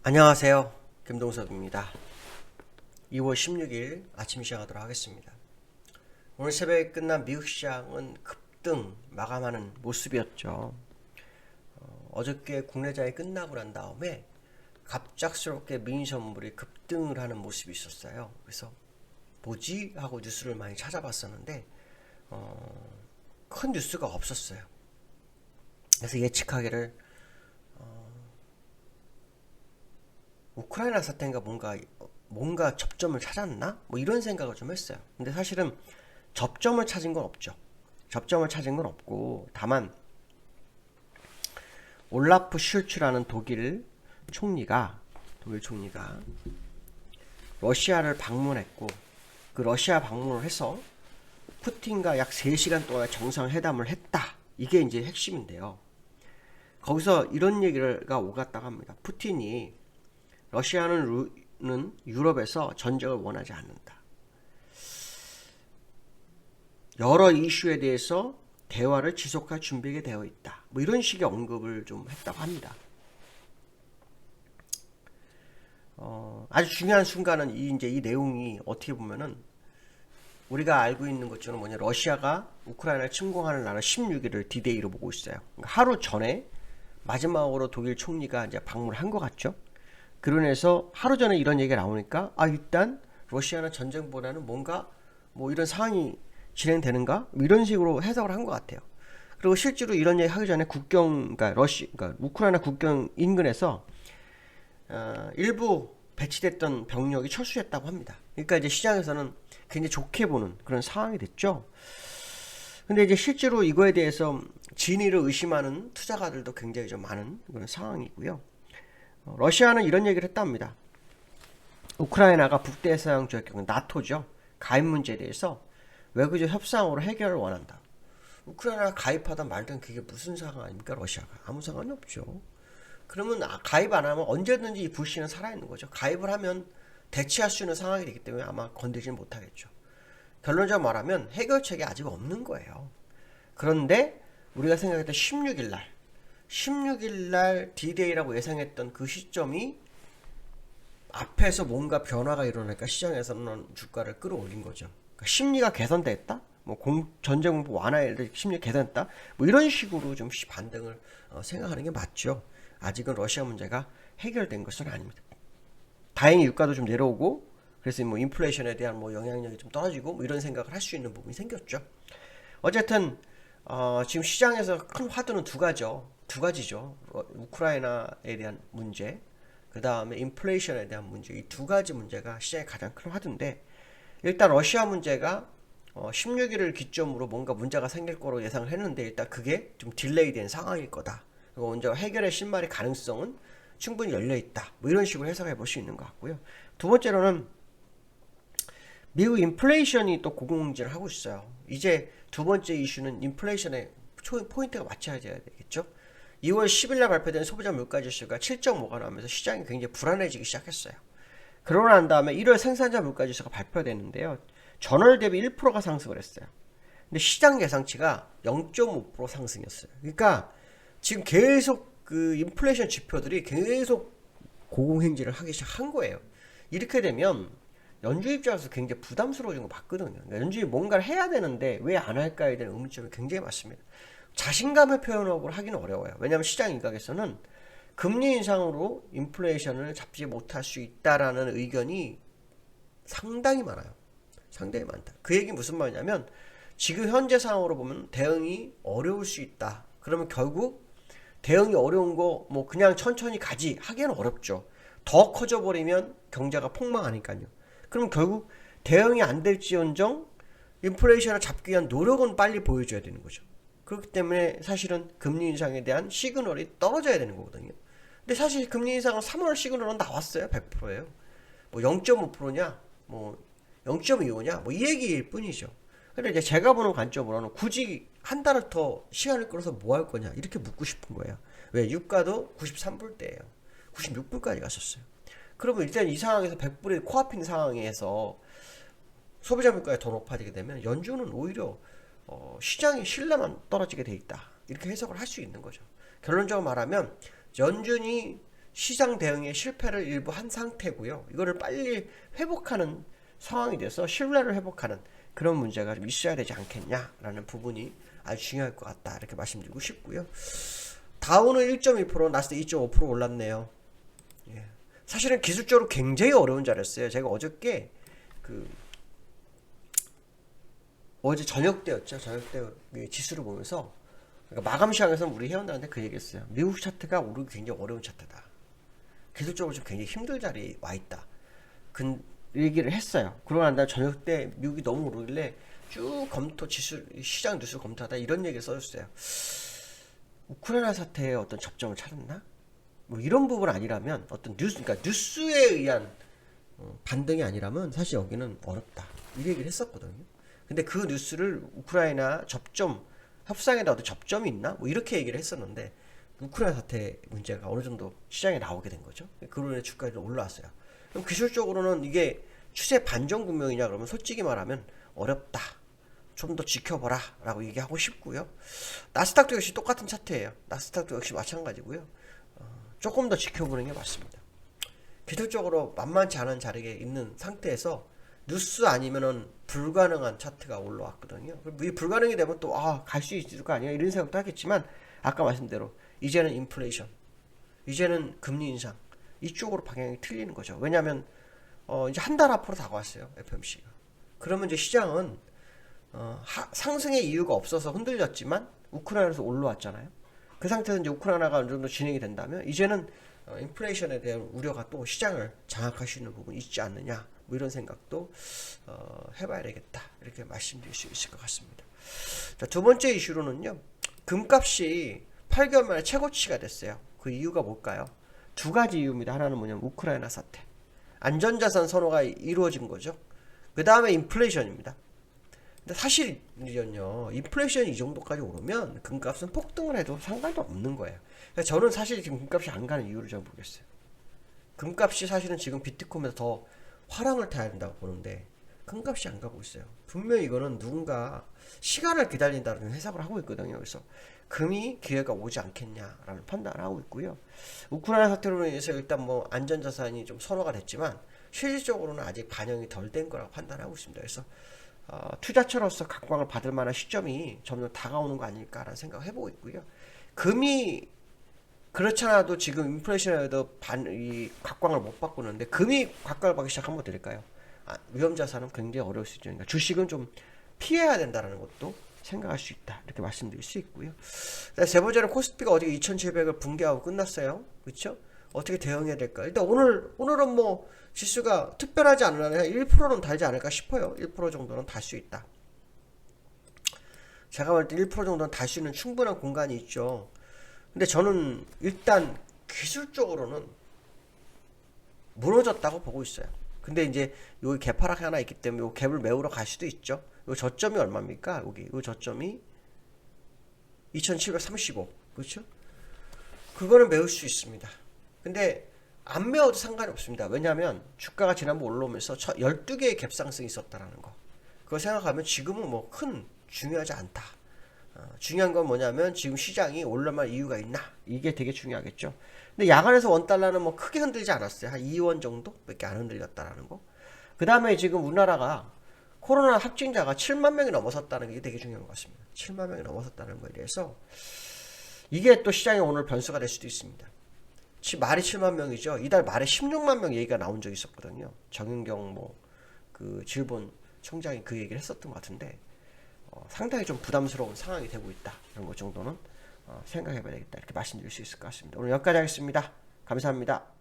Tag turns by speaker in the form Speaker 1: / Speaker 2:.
Speaker 1: 안녕하세요. 김동석입니다. 2월 16일 아침 시작하도록 하겠습니다. 오늘 새벽에 끝난 미국 시장은 급등 마감하는 모습이었죠. 어저께 국내장이 끝나고 난 다음에 갑작스럽게 민선물이 급등을 하는 모습이 있었어요. 그래서 뭐지? 하고 뉴스를 많이 찾아봤었는데 큰 뉴스가 없었어요. 그래서 예측하기를 우크라이나 사태인가 뭔가 접점을 찾았나? 뭐 이런 생각을 좀 했어요. 근데 사실은 접점을 찾은 건 없죠. 접점을 찾은 건 없고, 다만 올라프 슐츠라는 독일 총리가 러시아를 방문했고, 그 러시아 방문을 해서 푸틴과 약 3시간 동안 정상회담을 했다. 이게 이제 핵심인데요. 거기서 이런 얘기가 오갔다고 합니다. 푸틴이 러시아는 유럽에서 전쟁을 원하지 않는다. 여러 이슈에 대해서 대화를 지속할 준비가 되어 있다. 뭐 이런 식의 언급을 좀 했다고 합니다. 아주 중요한 순간은 이 내용이 어떻게 보면은 우리가 알고 있는 것처럼 러시아가 우크라이나를 침공하는 날은 16일을 디데이로 보고 있어요. 그러니까 하루 전에 마지막으로 독일 총리가 이제 방문을 한 것 같죠. 그러면서 하루 전에 이런 얘기가 나오니까 일단 러시아는 전쟁보다는 뭔가 뭐 이런 상황이 진행되는가? 이런 식으로 해석을 한 것 같아요. 그리고 실제로 이런 얘기 하기 전에 그러니까 우크라이나 국경 인근에서 일부 배치됐던 병력이 철수했다고 합니다. 그러니까 이제 시장에서는 굉장히 좋게 보는 그런 상황이 됐죠. 근데 이제 실제로 이거에 대해서 진위를 의심하는 투자가들도 굉장히 좀 많은 그런 상황이고요. 러시아는 이런 얘기를 했답니다. 우크라이나가 북대서양조약기구 나토죠. 가입 문제에 대해서 외교적 협상으로 해결을 원한다. 우크라이나가 가입하든 말든 그게 무슨 상황 아닙니까? 러시아가 아무 상관이 없죠. 그러면 가입 안 하면 언제든지 이 불씨는 살아있는 거죠. 가입을 하면 대치할 수 있는 상황이 되기 때문에 아마 건들지는 못하겠죠. 결론적으로 말하면 해결책이 아직 없는 거예요. 그런데 우리가 생각했던 16일 날 D-Day라고 예상했던 그 시점이 앞에서 뭔가 변화가 일어나니까 시장에서는 주가를 끌어올린 거죠. 그러니까 심리가 개선됐다? 전쟁 공포 완화에 대해 심리 개선했다? 뭐 이런 식으로 좀 반등을 생각하는 게 맞죠. 아직은 러시아 문제가 해결된 것은 아닙니다. 다행히 유가도 좀 내려오고, 그래서 인플레이션에 대한 영향력이 좀 떨어지고 뭐 이런 생각을 할 수 있는 부분이 생겼죠. 어쨌든 지금 시장에서 큰 화두는 두 가지죠. 우크라이나에 대한 문제, 그 다음에 인플레이션에 대한 문제, 이 두 가지 문제가 시장의 가장 큰 화두인데, 일단 러시아 문제가 16일을 기점으로 뭔가 문제가 생길 거로 예상을 했는데, 일단 그게 좀 딜레이 된 상황일 거다. 그리고 먼저 해결의 실마리 가능성은 충분히 열려있다. 뭐 이런 식으로 해석해 볼 수 있는 것 같고요. 두 번째로는 미국 인플레이션이 또 고공행진을 하고 있어요. 이제 두 번째 이슈는 인플레이션에 포인트가 맞춰야 되겠죠. 2월 10일 날 발표된 소비자 물가 지수가 7.5가 나오면서 시장이 굉장히 불안해지기 시작했어요. 그러고 난 다음에 1월 생산자 물가 지수가 발표됐는데요. 전월 대비 1%가 상승을 했어요. 근데 시장 예상치가 0.5% 상승이었어요. 그러니까 지금 계속 그 인플레이션 지표들이 계속 고공행진을 하기 시작한 거예요. 이렇게 되면 연준 입장에서 굉장히 부담스러워진 거 맞거든요. 그러니까 연준이 뭔가를 해야 되는데 왜 안 할까에 대한 의문점이 굉장히 많습니다. 자신감을 표현하고 하기는 어려워요. 왜냐하면 시장 일각에서는 금리 인상으로 인플레이션을 잡지 못할 수 있다라는 의견이 상당히 많아요. 상당히 많다. 그 얘기 무슨 말이냐면 지금 현재 상황으로 보면 대응이 어려울 수 있다. 그러면 결국 대응이 어려운 거 그냥 천천히 가지 하기는 어렵죠. 더 커져버리면 경제가 폭망하니까요. 그럼 결국 대응이 안 될지언정 인플레이션을 잡기 위한 노력은 빨리 보여줘야 되는 거죠. 그렇기 때문에 사실은 금리 인상에 대한 시그널이 떨어져야 되는 거거든요. 근데 사실 금리 인상은 3월 시그널은 나왔어요. 100%예요. 0.5%냐, 0.25냐, 이 얘기일 뿐이죠. 근데 이제 제가 보는 관점으로는 굳이 한 달을 더 시간을 끌어서 뭐 할 거냐 이렇게 묻고 싶은 거예요. 왜? 유가도 93불대예요. 96불까지 갔었어요. 그러면 일단 이 상황에서 100불이 코앞인 상황에서 소비자 물가가 더 높아지게 되면 연준은 오히려 시장의 신뢰만 떨어지게 돼 있다. 이렇게 해석을 할 수 있는 거죠. 결론적으로 말하면 연준이 시장 대응에 실패를 일부 한 상태고요. 이거를 빨리 회복하는 상황이 돼서 신뢰를 회복하는 그런 문제가 좀 있어야 되지 않겠냐라는 부분이 아주 중요할 것 같다. 이렇게 말씀드리고 싶고요. 다우는 1.2%, 나스닥 2.5% 올랐네요. 예. 사실은 기술적으로 굉장히 어려운 자리였어요. 제가 어저께 어제 저녁 때였죠. 저녁 때 지수를 보면서 그러니까 마감 시장에서는 우리 회원들한테 그 얘기했어요. 미국 차트가 오르기 굉장히 어려운 차트다. 기술적으로 좀 굉장히 힘들 자리에 와 있다. 그 얘기를 했어요. 그러고 난 다음에 저녁 때 미국이 너무 오르길래 쭉 시장 뉴스를 검토하다 이런 얘기를 써줬어요. 우크라이나 사태에 어떤 접점을 찾았나? 뭐 이런 부분 아니라면 어떤 그러니까 뉴스에 의한 반등이 아니라면 사실 여기는 어렵다. 이 얘기를 했었거든요. 근데 그 뉴스를 우크라이나 협상에다 어떤 접점이 있나? 뭐 이렇게 얘기를 했었는데 우크라이나 사태 문제가 어느 정도 시장에 나오게 된 거죠. 그로 인해 주가가 좀 올라왔어요. 그럼 기술적으로는 이게 추세 반전 국면이냐 그러면 솔직히 말하면 어렵다. 좀 더 지켜보라 라고 얘기하고 싶고요. 나스닥도 역시 똑같은 차트예요. 나스닥도 역시 마찬가지고요. 조금 더 지켜보는 게 맞습니다. 기술적으로 만만치 않은 자리에 있는 상태에서 뉴스 아니면은 불가능한 차트가 올라왔거든요. 이 불가능이 되면 또 갈 수 있을 거 아니야 이런 생각도 하겠지만 아까 말씀대로 이제는 인플레이션, 이제는 금리 인상 이쪽으로 방향이 틀리는 거죠. 왜냐하면 이제 한 달 앞으로 다가왔어요. FOMC가. 그러면 이제 시장은 상승의 이유가 없어서 흔들렸지만 우크라이나에서 올라왔잖아요. 그 상태에서 이제 우크라이나가 어느 정도 진행이 된다면 이제는 인플레이션에 대한 우려가 또 시장을 장악할 수 있는 부분이 있지 않느냐 뭐 이런 생각도 해봐야 되겠다 이렇게 말씀드릴 수 있을 것 같습니다. 자, 두 번째 이슈로는요, 금값이 8개월 만에 최고치가 됐어요. 그 이유가 뭘까요? 두 가지 이유입니다. 하나는 뭐냐면 우크라이나 사태, 안전자산 선호가 이루어진 거죠. 그 다음에 인플레이션입니다. 근데 사실은요, 인플레이션이 이 정도까지 오르면 금값은 폭등을 해도 상관도 없는 거예요. 그러니까 저는 사실 지금 금값이 안 가는 이유를 잘 모르겠어요. 금값이 사실은 지금 비트코인에서 더 화랑을 타야 된다고 보는데 금값이 안 가고 있어요. 분명히 이거는 누군가 시간을 기다린다는 해석을 하고 있거든요. 그래서 금이 기회가 오지 않겠냐라는 판단을 하고 있고요. 우크라이나 사태로 인해서 일단 뭐 안전자산이 좀 선호가 됐지만 실질적으로는 아직 반영이 덜 된 거라고 판단하고 있습니다. 그래서 투자처로서 각광을 받을 만한 시점이 점점 다가오는 거 아닐까라는 생각을 해보고 있고요. 금이 그렇잖아도 지금 인플레이션에도 이 각광을 못 받고 있는데 금이 각광을 받기 시작하면 어떻게 될까요? 위험자산은 굉장히 어려울 수 있죠. 그러니까 주식은 좀 피해야 된다는 것도 생각할 수 있다. 이렇게 말씀드릴 수 있고요. 세 번째는 코스피가 어제 2,700을 붕괴하고 끝났어요. 그렇죠? 어떻게 대응해야 될까? 일단 오늘은 뭐 지수가 특별하지 않으나 1%는 달지 않을까 싶어요. 1% 정도는 달 수 있다. 제가 볼 때 1% 정도는 달 수 있는 충분한 공간이 있죠. 근데 저는 일단 기술적으로는 무너졌다고 보고 있어요. 근데 이제 여기 개파락이 하나 있기 때문에 요 갭을 메우러 갈 수도 있죠. 요 저점이 얼마입니까? 요 저점이 2735. 그렇죠? 그거는 메울 수 있습니다. 근데 안 메워도 상관이 없습니다. 왜냐하면 주가가 지난번 올라오면서 12개의 갭상승이 있었다라는 거. 그거 생각하면 지금은 뭐 큰 중요하지 않다. 중요한 건 뭐냐면 지금 시장이 올라갈 이유가 있나? 이게 되게 중요하겠죠. 근데 야간에서 원달러는 뭐 크게 흔들지 않았어요. 한 2원 정도밖에 안 흔들렸다라는 거. 그 다음에 지금 우리나라가 코로나 확진자가 7만 명이 넘어섰다는 게 되게 중요한 것 같습니다. 7만 명이 넘어섰다는 거에 대해서 이게 또 시장의 오늘 변수가 될 수도 있습니다. 말이 7만 명이죠. 이달 말에 16만 명 얘기가 나온 적이 있었거든요. 정윤경 그 질본 총장이 그 얘기를 했었던 것 같은데 상당히 좀 부담스러운 상황이 되고 있다. 이런 것 정도는 생각해봐야 되겠다. 이렇게 말씀드릴 수 있을 것 같습니다. 오늘 여기까지 하겠습니다. 감사합니다.